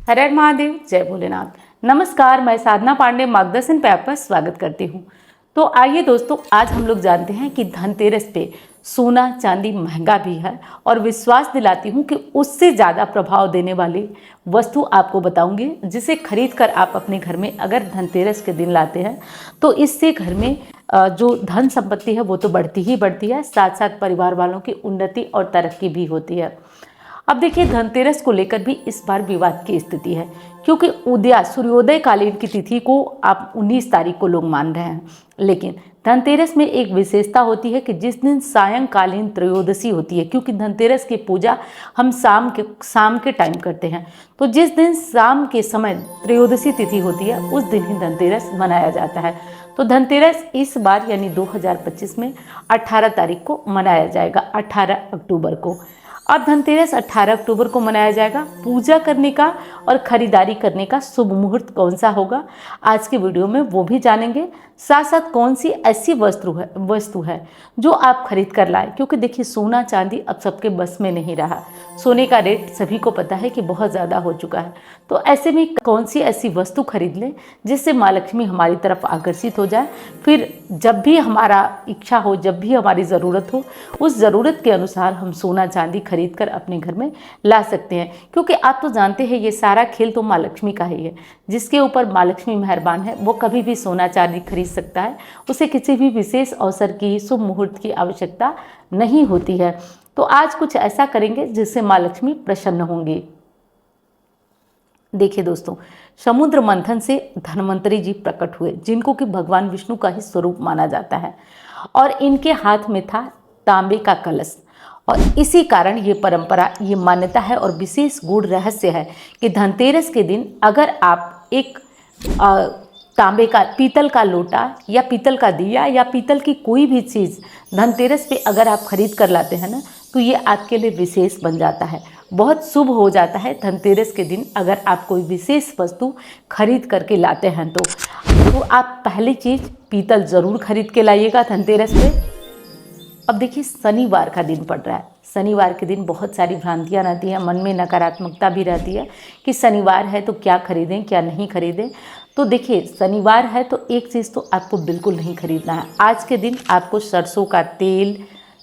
हर हर महादेव, जय भोलेनाथ। नमस्कार, मैं साधना पांडे मार्गदर्शन पे आपका स्वागत करती हूँ। तो आइए दोस्तों, आज हम लोग जानते हैं कि धनतेरस पे सोना चांदी महंगा भी है और विश्वास दिलाती हूँ कि उससे ज़्यादा प्रभाव देने वाली वस्तु आपको बताऊंगी, जिसे खरीद कर आप अपने घर में अगर धनतेरस के दिन लाते हैं तो इससे घर में जो धन संपत्ति है वो तो बढ़ती ही बढ़ती है, साथ साथ परिवार वालों की उन्नति और तरक्की भी होती है। अब देखिए, धनतेरस को लेकर भी इस बार विवाद की स्थिति है, क्योंकि सूर्योदय कालीन की तिथि को आप 19 तारीख को लोग मान रहे हैं, लेकिन धनतेरस में एक विशेषता होती है कि जिस दिन सायंकालीन त्रयोदशी होती है, क्योंकि धनतेरस की पूजा हम शाम के टाइम करते हैं, तो जिस दिन शाम के समय त्रयोदशी तिथि होती है उस दिन ही धनतेरस मनाया जाता है। तो धनतेरस इस बार यानी 2025 में 18 तारीख को मनाया जाएगा, 18 अक्टूबर को। अब धनतेरस 18 अक्टूबर को मनाया जाएगा। पूजा करने का और खरीदारी करने का शुभ मुहूर्त कौन सा होगा, आज के वीडियो में वो भी जानेंगे। साथ साथ कौन सी ऐसी वस्तु है जो आप खरीद कर लाए, क्योंकि देखिए सोना चांदी अब सबके बस में नहीं रहा। सोने का रेट सभी को पता है कि बहुत ज़्यादा हो चुका है। तो ऐसे में कौन सी ऐसी वस्तु खरीद लें जिससे माँ लक्ष्मी हमारी तरफ आकर्षित हो जाए, फिर जब भी हमारा इच्छा हो, जब भी हमारी ज़रूरत हो, उस ज़रूरत के अनुसार हम सोना चांदी खरीद कर अपने घर में ला सकते हैं। क्योंकि आप तो जानते हैं ये सारा खेल तो माँ लक्ष्मी का ही है। जिसके ऊपर माँ लक्ष्मी मेहरबान है वो कभी भी सोना चांदी खरीद सकता है, उसे किसी भी विशेष अवसर की, शुभ मुहूर्त की आवश्यकता नहीं होती है। तो आज कुछ ऐसा करेंगे जिससे माँ लक्ष्मी प्रसन्न होंगी। देखिए दोस्तों, समुद्र मंथन से धन्वंतरी जी प्रकट हुए, जिनको कि भगवान विष्णु का ही स्वरूप माना जाता है, और इनके हाथ में था तांबे का कलश। और इसी कारण ये परंपरा, ये मान्यता है और विशेष गूढ़ रहस्य है कि धनतेरस के दिन अगर आप एक तांबे का, पीतल का लोटा या पीतल का दिया या पीतल की कोई भी चीज़ धनतेरस पे अगर आप खरीद कर लाते हैं ना, तो ये आपके लिए विशेष बन जाता है, बहुत शुभ हो जाता है। धनतेरस के दिन अगर आप कोई विशेष वस्तु खरीद करके लाते हैं तो आप पहली चीज़ पीतल ज़रूर खरीद के लाइएगा धनतेरस पे। अब देखिए, शनिवार का दिन पड़ रहा है। शनिवार के दिन बहुत सारी भ्रांतियाँ रहती हैं, मन में नकारात्मकता भी रहती है कि शनिवार है तो क्या खरीदें क्या नहीं खरीदें। तो देखिए, शनिवार है तो एक चीज़ तो आपको बिल्कुल नहीं खरीदना है। आज के दिन आपको सरसों का तेल,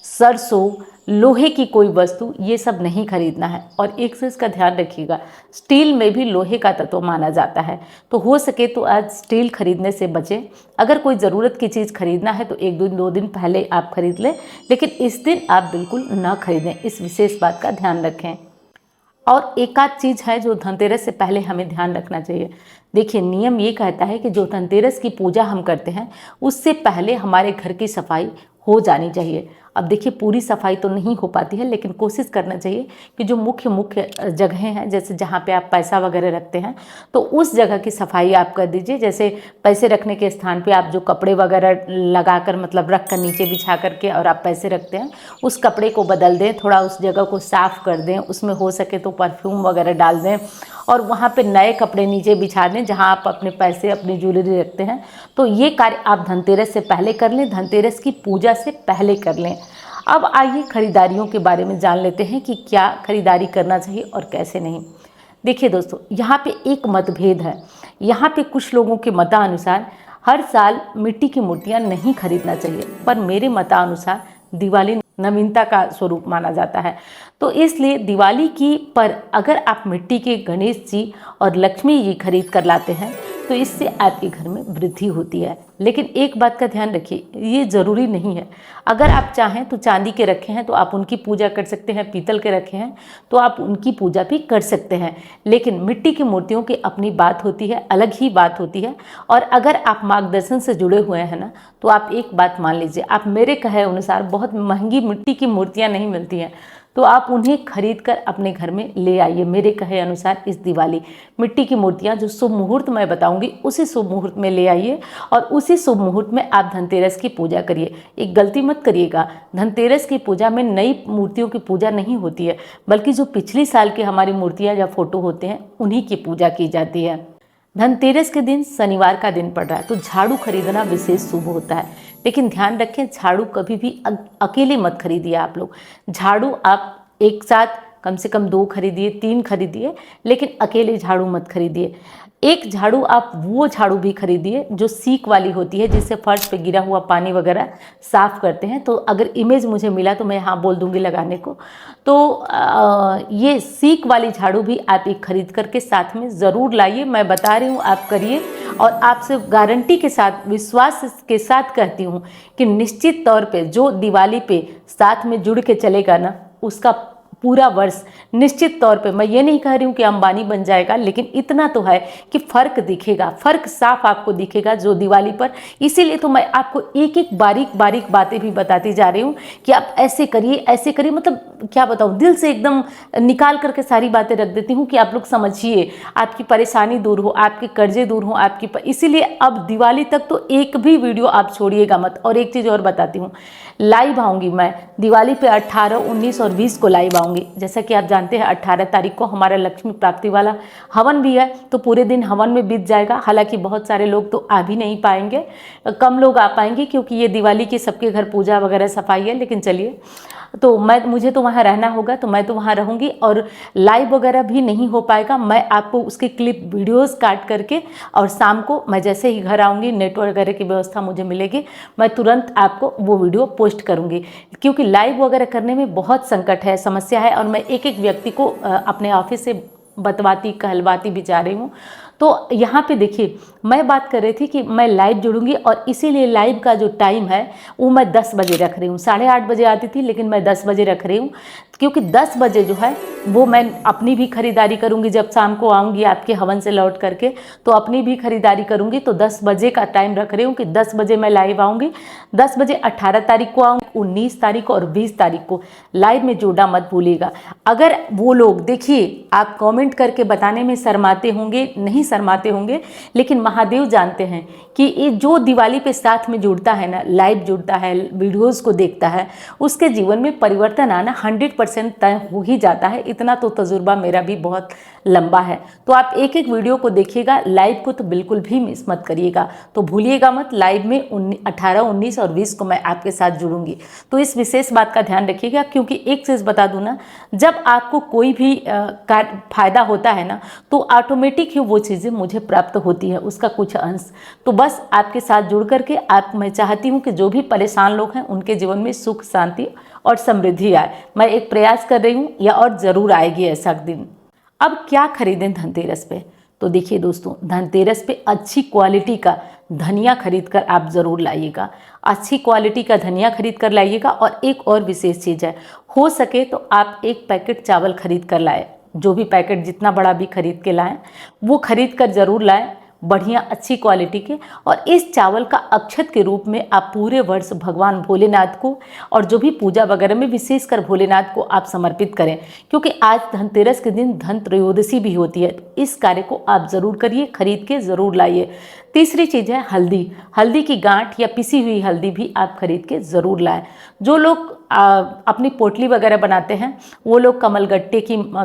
सरसों, लोहे की कोई वस्तु, ये सब नहीं खरीदना है। और एक चीज़ का ध्यान रखिएगा, स्टील में भी लोहे का तत्व माना जाता है, तो हो सके तो आज स्टील खरीदने से बचें। अगर कोई ज़रूरत की चीज़ खरीदना है तो एक दिन 2 दिन पहले आप खरीद लें, लेकिन इस दिन आप बिल्कुल ना खरीदें, इस विशेष बात का ध्यान रखें। और एक आध चीज़ है जो धनतेरस से पहले हमें ध्यान रखना चाहिए। देखिए, नियम ये कहता है कि जो धनतेरस की पूजा हम करते हैं उससे पहले हमारे घर की सफाई हो जानी चाहिए। अब देखिए, पूरी सफाई तो नहीं हो पाती है, लेकिन कोशिश करना चाहिए कि जो मुख्य जगहें हैं, जैसे जहाँ पे आप पैसा वगैरह रखते हैं, तो उस जगह की सफाई आप कर दीजिए। जैसे पैसे रखने के स्थान पे आप जो कपड़े वगैरह लगा कर, मतलब रख कर नीचे बिछा करके और आप पैसे रखते हैं, उस कपड़े को बदल दें, थोड़ा उस जगह को साफ़ कर दें, उसमें हो सके तो परफ्यूम वगैरह डाल दें और वहाँ पे नए कपड़े नीचे बिछा दें जहाँ आप अपने पैसे, अपनी ज्वेलरी रखते हैं। तो ये कार्य आप धनतेरस से पहले कर लें, धनतेरस की पूजा से पहले कर लें। अब आइए खरीदारियों के बारे में जान लेते हैं कि क्या खरीदारी करना चाहिए और कैसे नहीं। देखिए दोस्तों, यहाँ पे एक मतभेद है। यहाँ पे कुछ लोगों के मतानुसार हर साल मिट्टी की मूर्तियाँ नहीं खरीदना चाहिए, पर मेरे मतानुसार दिवाली नवीनता का स्वरूप माना जाता है। तो इसलिए दिवाली की पर अगर आप मिट्टी के गणेश जी और लक्ष्मी जी खरीद कर लाते हैं तो इससे आपके घर में वृद्धि होती है। लेकिन एक बात का ध्यान रखिए, ये ज़रूरी नहीं है। अगर आप चाहें तो चांदी के रखे हैं तो आप उनकी पूजा कर सकते हैं, पीतल के रखे हैं तो आप उनकी पूजा भी कर सकते हैं। लेकिन मिट्टी की मूर्तियों की अपनी बात होती है, अलग ही बात होती है। और अगर आप मार्गदर्शन से जुड़े हुए हैं ना, तो आप एक बात मान लीजिए, आप मेरे कहे अनुसार बहुत महंगी मिट्टी की मूर्तियाँ नहीं मिलती हैं, तो आप उन्हें खरीद कर अपने घर में ले आइए। मेरे कहे अनुसार इस दिवाली मिट्टी की मूर्तियाँ जो शुभ मुहूर्त मैं बताऊंगी उसी शुभ मुहूर्त में ले आइए और उसी शुभ मुहूर्त में आप धनतेरस की पूजा करिए। एक गलती मत करिएगा, धनतेरस की पूजा में नई मूर्तियों की पूजा नहीं होती है, बल्कि जो पिछली साल की हमारी मूर्तियाँ या फोटो होते हैं उन्हीं की पूजा की जाती है। धनतेरस के दिन शनिवार का दिन पड़ रहा है, तो झाड़ू खरीदना विशेष शुभ होता है। लेकिन ध्यान रखें, झाड़ू कभी भी अकेले मत खरीदिए आप लोग। झाड़ू आप एक साथ कम से कम 2 खरीदिए, 3 खरीदिए, लेकिन अकेले झाड़ू मत खरीदिए। एक झाड़ू आप वो झाड़ू भी खरीदिए जो सीक वाली होती है, जिससे फर्श पे गिरा हुआ पानी वगैरह साफ़ करते हैं। तो अगर इमेज मुझे मिला तो मैं हाँ बोल दूंगी लगाने को। तो ये सीक वाली झाड़ू भी आप एक खरीद करके साथ में ज़रूर लाइए। मैं बता रही हूँ, आप करिए, और आपसे गारंटी के साथ, विश्वास के साथ कहती हूँ कि निश्चित तौर पे जो दिवाली पे साथ में जुड़ के चलेगा ना, उसका पूरा वर्ष निश्चित तौर पे, मैं ये नहीं कह रही हूँ कि अंबानी बन जाएगा, लेकिन इतना तो है कि फ़र्क दिखेगा, फ़र्क साफ आपको दिखेगा जो दिवाली पर। इसीलिए तो मैं आपको एक एक बारीक बारीक बातें भी बताती जा रही हूँ कि आप ऐसे करिए, ऐसे करिए, मतलब क्या बताऊँ, दिल से एकदम निकाल करके सारी बातें रख देती हूँ कि आप लोग समझिए, आपकी परेशानी दूर हो, आपके कर्जे दूर हो, इसीलिए अब दिवाली तक तो एक भी वीडियो आप छोड़िएगा मत। और एक चीज़ और बताती हूँ, लाइव आऊँगी मैं दिवाली पे 18, 19 और 20 को लाइव आऊँगी। जैसा कि आप जानते हैं 18 तारीख को हमारा लक्ष्मी प्राप्ति वाला हवन भी है, तो पूरे दिन हवन में बीत जाएगा। हालांकि बहुत सारे लोग तो आ भी नहीं पाएंगे, कम लोग आ पाएंगे, क्योंकि ये दिवाली की सबके घर पूजा वगैरह सफाई है। लेकिन चलिए, तो मुझे तो वहाँ रहना होगा, तो मैं तो वहाँ रहूँगी, और लाइव वगैरह भी नहीं हो पाएगा। मैं आपको उसकी क्लिप वीडियोस काट करके, और शाम को मैं जैसे ही घर आऊँगी, नेटवर्क वगैरह की व्यवस्था मुझे मिलेगी, मैं तुरंत आपको वो वीडियो पोस्ट करूँगी। क्योंकि लाइव वगैरह करने में बहुत संकट है, समस्या है, और मैं एक एक व्यक्ति को अपने ऑफिस से बतवाती कहलवाती भी जा रही हूँ। तो यहाँ पे देखिए, मैं बात कर रही थी कि मैं लाइव जुड़ूंगी, और इसीलिए लाइव का जो टाइम है वो मैं 10 बजे रख रही हूँ। 8:30 बजे आती थी, लेकिन मैं 10 बजे रख रही हूँ, क्योंकि 10 बजे जो है वो मैं अपनी भी खरीदारी करूँगी। जब शाम को आऊँगी आपके हवन से लौट करके, तो अपनी भी खरीदारी करूँगी। तो 10 बजे का टाइम रख रही हूँ कि 10 बजे मैं लाइव आऊँगी। 10 बजे 18 तारीख को आऊँगी, 19 तारीख और 20 तारीख को लाइव में जुड़ना मत भूलिएगा। अगर वो लोग, देखिए, आप कमेंट करके बताने में शर्माते होंगे, नहीं शर्माते होंगे, लेकिन महादेव जानते हैं कि ये जो दिवाली पे साथ में जुड़ता है ना, लाइव जुड़ता है, वीडियोस को देखता है, उसके जीवन में परिवर्तन आना 100% तय हो ही जाता है। इतना तो तजुर्बा मेरा भी बहुत लंबा है। तो आप एक एक वीडियो को देखिएगा, लाइव को तो बिल्कुल भी मिस मत करिएगा। तो भूलिएगा मत, लाइव में 18, 19 और 20 को मैं आपके साथ जुड़ूंगी। तो इस विशेष बात का ध्यान रखिएगा, क्योंकि एक चीज़ बता दूं ना, जब आपको कोई भी फायदा होता है ना, तो ऑटोमेटिक ही वो चीज़ें मुझे प्राप्त होती है, उसका कुछ अंश। तो बस आपके साथ जुड़ करके मैं चाहती हूँ कि जो भी परेशान लोग हैं उनके जीवन में सुख, शांति और समृद्धि आए। मैं एक प्रयास कर रही हूँ, या और ज़रूर आएगी ऐसा दिन। अब क्या खरीदें धनतेरस पे? तो देखिए दोस्तों, धनतेरस पे अच्छी क्वालिटी का धनिया खरीद कर आप ज़रूर लाइएगा। अच्छी क्वालिटी का धनिया खरीद कर लाइएगा। और एक और विशेष चीज़ है, हो सके तो आप 1 पैकेट चावल खरीद कर लाए। जो भी पैकेट जितना बड़ा भी खरीद के लाएं, वो खरीद कर ज़रूर लाएं, बढ़िया अच्छी क्वालिटी के। और इस चावल का अक्षत के रूप में आप पूरे वर्ष भगवान भोलेनाथ को, और जो भी पूजा वगैरह में विशेषकर भोलेनाथ को आप समर्पित करें, क्योंकि आज धनतेरस के दिन धन त्रयोदशी भी होती है। तो इस कार्य को आप ज़रूर करिए, खरीद के ज़रूर लाइए। तीसरी चीज़ है हल्दी। हल्दी की गांठ या पिसी हुई हल्दी भी आप खरीद के ज़रूर लाएं। जो लोग अपनी पोटली वगैरह बनाते हैं, वो लोग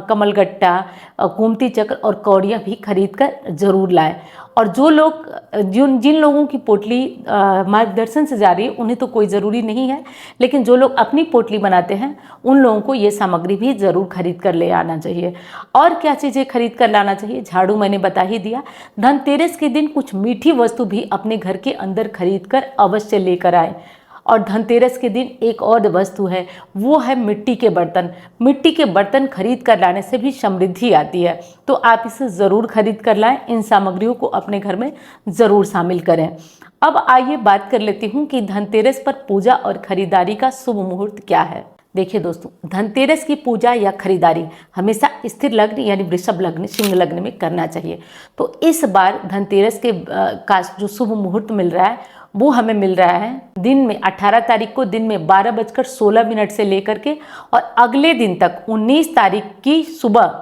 कमलगट्टा, गोमती चक्र और कौड़ियाँ भी खरीद कर ज़रूर लाएं। और जो लोग, जिन लोगों की पोटली मार्गदर्शन से जा रही है, उन्हें तो कोई ज़रूरी नहीं है, लेकिन जो लोग अपनी पोटली बनाते हैं, उन लोगों को ये सामग्री भी ज़रूर खरीद कर ले आना चाहिए। और क्या चीज़ें खरीद कर लाना चाहिए? झाड़ू मैंने बता ही दिया। धनतेरस के दिन कुछ मीठी वस्तु भी अपने घर के अंदर खरीद कर अवश्य लेकर आए। और धनतेरस के दिन एक और वस्तु है, वो है मिट्टी के बर्तन। मिट्टी के बर्तन खरीद कर लाने से भी समृद्धि आती है, तो आप इसे ज़रूर खरीद कर लाएं। इन सामग्रियों को अपने घर में ज़रूर शामिल करें। अब आइए बात कर लेती हूँ कि धनतेरस पर पूजा और खरीदारी का शुभ मुहूर्त क्या है। देखिए दोस्तों, धनतेरस की पूजा या खरीदारी हमेशा स्थिर लग्न यानी वृषभ लग्न, सिंह लग्न में करना चाहिए। तो इस बार धनतेरस के का जो शुभ मुहूर्त मिल रहा है, वो हमें मिल रहा है दिन में 18 तारीख को दिन में 12:16 से लेकर के, और अगले दिन तक 19 तारीख की सुबह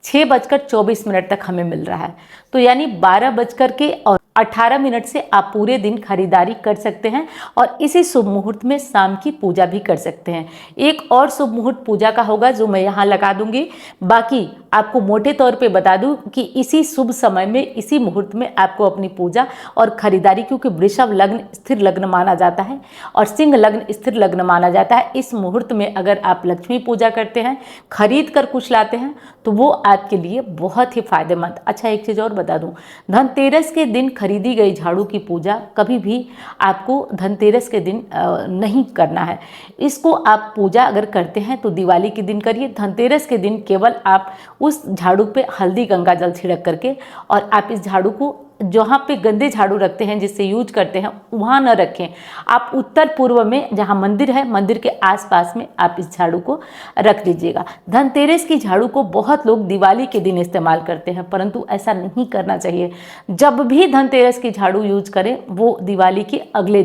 6:24 तक हमें मिल रहा है। तो यानी 12 बजकर के और 18 मिनट से आप पूरे दिन खरीदारी कर सकते हैं और इसी शुभ मुहूर्त में शाम की पूजा भी कर सकते हैं। एक और शुभ मुहूर्त पूजा का होगा जो मैं यहाँ लगा दूंगी। बाकी आपको मोटे तौर पे बता दूं कि इसी शुभ समय में, इसी मुहूर्त में आपको अपनी पूजा और खरीदारी, क्योंकि वृषभ लग्न स्थिर लग्न माना जाता है और सिंह लग्न स्थिर लग्न माना जाता है, इस मुहूर्त में अगर आप लक्ष्मी पूजा करते हैं, खरीद कर कुछ लाते हैं, तो वो आपके लिए बहुत ही फायदेमंद। अच्छा, एक चीज़ और बता दूं, धनतेरस के दिन खरीदी गई झाड़ू की पूजा कभी भी आपको धनतेरस के दिन नहीं करना है। इसको आप पूजा अगर करते हैं तो दिवाली के दिन करिए। धनतेरस के दिन केवल आप उस झाड़ू पे हल्दी गंगा जल छिड़क करके, और आप इस झाड़ू को जहाँ पे गंदे झाड़ू रखते हैं, जिससे यूज करते हैं, वहाँ न रखें। आप उत्तर पूर्व में जहाँ मंदिर है, मंदिर के आसपास में आप इस झाड़ू को रख दीजिएगा। धनतेरस की झाड़ू को बहुत लोग दिवाली के दिन इस्तेमाल करते हैं, परंतु ऐसा नहीं करना चाहिए। जब भी धनतेरस की झाड़ू यूज करें वो दिवाली के अगले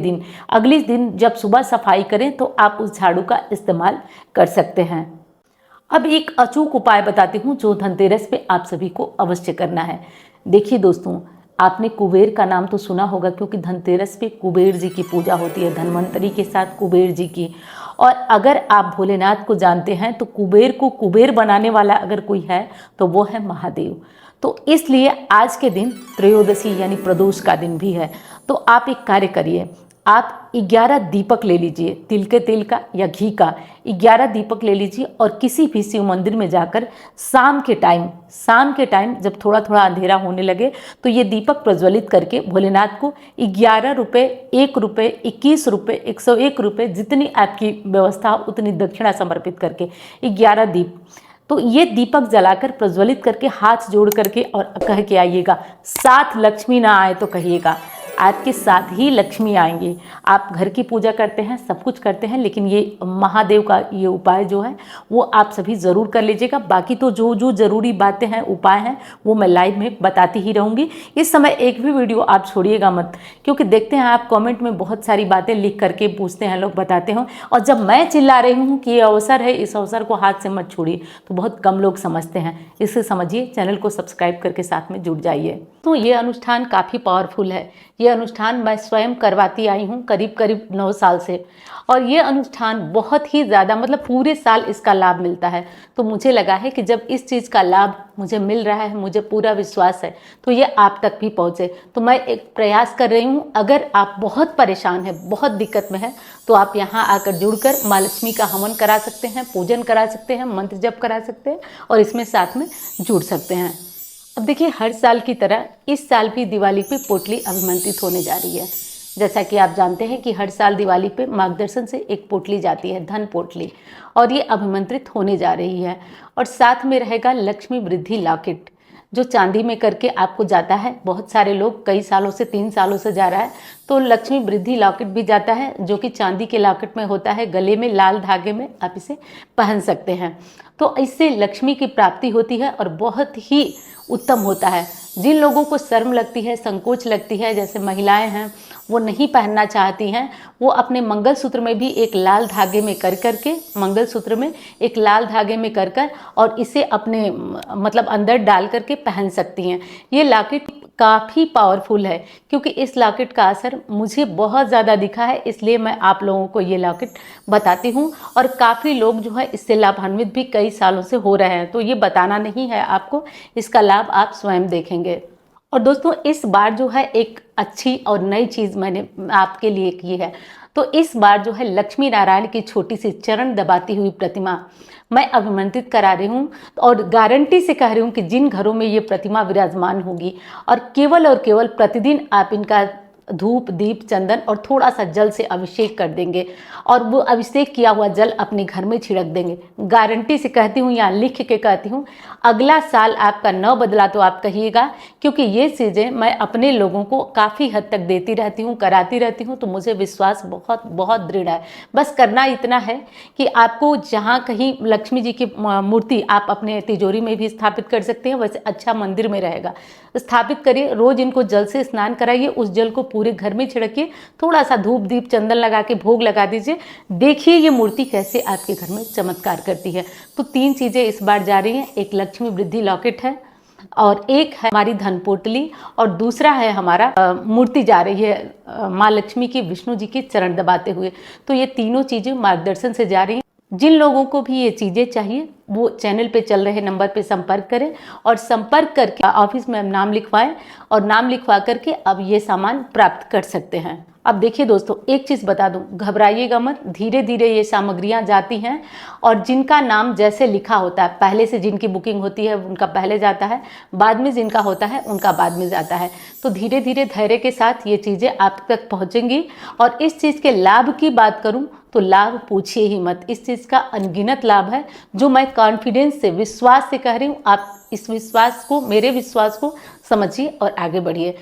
दिन जब सुबह सफाई करें तो आप उस झाड़ू का इस्तेमाल कर सकते हैं। अब एक अचूक उपाय बताती हूँ जो धनतेरस पे आप सभी को अवश्य करना है। देखिए दोस्तों, आपने कुबेर का नाम तो सुना होगा, क्योंकि धनतेरस पे कुबेर जी की पूजा होती है, धन्वंतरी के साथ कुबेर जी की। और अगर आप भोलेनाथ को जानते हैं तो कुबेर को कुबेर बनाने वाला अगर कोई है तो वो है महादेव। तो इसलिए आज के दिन त्रयोदशी यानी प्रदोष का दिन भी है। तो आप एक कार्य करिए, आप 11 दीपक ले लीजिए, तिल के तेल का या घी का 11 दीपक ले लीजिए और किसी भी शिव मंदिर में जाकर शाम के टाइम जब थोड़ा थोड़ा अंधेरा होने लगे तो ये दीपक प्रज्वलित करके भोलेनाथ को 11 रुपये, 1 रुपये, 21 रुपये, 101 रुपये, जितनी आपकी व्यवस्था हो उतनी दक्षिणा समर्पित करके 11 दीप, तो ये दीपक जलाकर प्रज्वलित करके हाथ जोड़ करके और कह के आइएगा, साथ लक्ष्मी ना आए तो कहिएगा। आपके साथ ही लक्ष्मी आएंगे। आप घर की पूजा करते हैं, सब कुछ करते हैं, लेकिन ये महादेव का ये उपाय जो है वो आप सभी ज़रूर कर लीजिएगा। बाकी तो जो जो ज़रूरी बातें हैं, उपाय हैं, वो मैं लाइव में बताती ही रहूँगी। इस समय एक भी वीडियो आप छोड़िएगा मत, क्योंकि देखते हैं आप कमेंट में बहुत सारी बातें लिख करके पूछते हैं लोग, बताते हो, और जब मैं चिल्ला रही हूँ कि ये अवसर है, इस अवसर को हाथ से मत छोड़िए, तो बहुत कम लोग समझते हैं। इसे समझिए, चैनल को सब्सक्राइब करके साथ में जुड़ जाइए। तो ये अनुष्ठान काफ़ी पावरफुल है। ये अनुष्ठान मैं स्वयं करवाती आई हूँ करीब 9 साल से, और ये अनुष्ठान बहुत ही ज़्यादा, मतलब पूरे साल इसका लाभ मिलता है। तो मुझे लगा है कि जब इस चीज़ का लाभ मुझे मिल रहा है, मुझे पूरा विश्वास है, तो ये आप तक भी पहुँचे। तो मैं एक प्रयास कर रही हूँ, अगर आप बहुत परेशान हैं, बहुत दिक्कत में है, तो आप यहाँ आकर जुड़कर माँ लक्ष्मी का हवन करा सकते हैं, पूजन करा सकते हैं, मंत्र जप करा सकते हैं और इसमें साथ में जुड़ सकते हैं। अब देखिए, हर साल की तरह इस साल भी दिवाली पे पोटली अभिमंत्रित होने जा रही है। जैसा कि आप जानते हैं कि हर साल दिवाली पे मार्गदर्शन से एक पोटली जाती है, धन पोटली, और ये अभिमंत्रित होने जा रही है। और साथ में रहेगा लक्ष्मी वृद्धि लॉकेट, जो चांदी में करके आपको जाता है। बहुत सारे लोग कई सालों से, 3 सालों से जा रहा है, तो लक्ष्मी वृद्धि लॉकेट भी जाता है, जो कि चांदी के लॉकेट में होता है, गले में लाल धागे में आप इसे पहन सकते हैं। तो इससे लक्ष्मी की प्राप्ति होती है और बहुत ही उत्तम होता है। जिन लोगों को शर्म लगती है, संकोच लगती है, जैसे महिलाएं हैं, वो नहीं पहनना चाहती हैं, वो अपने मंगलसूत्र में भी एक लाल धागे में कर करके, मंगलसूत्र में एक लाल धागे में कर कर और इसे अपने मतलब अंदर डाल करके पहन सकती हैं। ये लॉकेट काफ़ी पावरफुल है, क्योंकि इस लॉकेट का असर मुझे बहुत ज़्यादा दिखा है, इसलिए मैं आप लोगों को ये लॉकेट बताती हूँ। और काफ़ी लोग जो है इससे लाभान्वित भी कई सालों से हो रहे हैं, तो ये बताना नहीं है आपको, इसका लाभ आप स्वयं देखेंगे। और दोस्तों, इस बार जो है एक अच्छी और नई चीज़ मैंने आपके लिए की है। तो इस बार जो है लक्ष्मी नारायण की छोटी सी चरण दबाती हुई प्रतिमा मैं अभिमंत्रित करा रही हूँ, और गारंटी से कह रही हूँ कि जिन घरों में ये प्रतिमा विराजमान होगी और केवल प्रतिदिन आप इनका धूप, दीप, चंदन और थोड़ा सा जल से अभिषेक कर देंगे, और वो अभिषेक किया हुआ जल अपने घर में छिड़क देंगे। गारंटी से कहती हूँ, यहाँ लिख के कहती हूँ, अगला साल आपका न बदला तो आप कहिएगा, क्योंकि ये चीज़ें मैं अपने लोगों को काफ़ी हद तक देती रहती हूँ, कराती रहती हूँ, तो मुझे विश्वास बहुत बहुत दृढ़ है। बस करना इतना है कि आपको जहाँ कहीं लक्ष्मी जी की मूर्ति आप अपने तिजोरी में भी स्थापित कर सकते हैं, वैसे अच्छा मंदिर में रहेगा, स्थापित करिए। रोज़ इनको जल से स्नान कराइए, उस जल को पूरे घर में छिड़किए, थोड़ा सा धूप, दीप, चंदन लगा के भोग लगा दीजिए। देखिए ये मूर्ति कैसे आपके घर में चमत्कार करती है। तो 3 चीज़ें इस बार जा रही हैं। एक लक्ष्मी वृद्धि लॉकेट है, और एक है हमारी धन पोटली और दूसरा है हमारा मूर्ति जा रही है माँ लक्ष्मी की, विष्णु जी की चरण दबाते हुए। तो ये तीनों चीज़ें मार्गदर्शन से जा रही हैं। जिन लोगों को भी ये चीज़ें चाहिए वो चैनल पे चल रहे नंबर पे संपर्क करें और संपर्क करके ऑफिस में नाम लिखवाएं और नाम लिखवा करके अब ये सामान प्राप्त कर सकते हैं। अब देखिए दोस्तों, एक चीज़ बता दूं, घबराइएगा मत, धीरे धीरे ये सामग्रियां जाती हैं और जिनका नाम जैसे लिखा होता है, पहले से जिनकी बुकिंग होती है उनका पहले जाता है, बाद में जिनका होता है उनका बाद में जाता है। तो धीरे धीरे धैर्य के साथ ये चीज़ें आप तक पहुँचेंगी। और इस चीज़ के लाभ की बात करूँ तो लाभ पूछिए ही मत, इस चीज़ का अनगिनत लाभ है जो मैं कॉन्फिडेंस से, विश्वास से कह रही हूँ। आप इस विश्वास को, मेरे विश्वास को समझिए और आगे बढ़िए।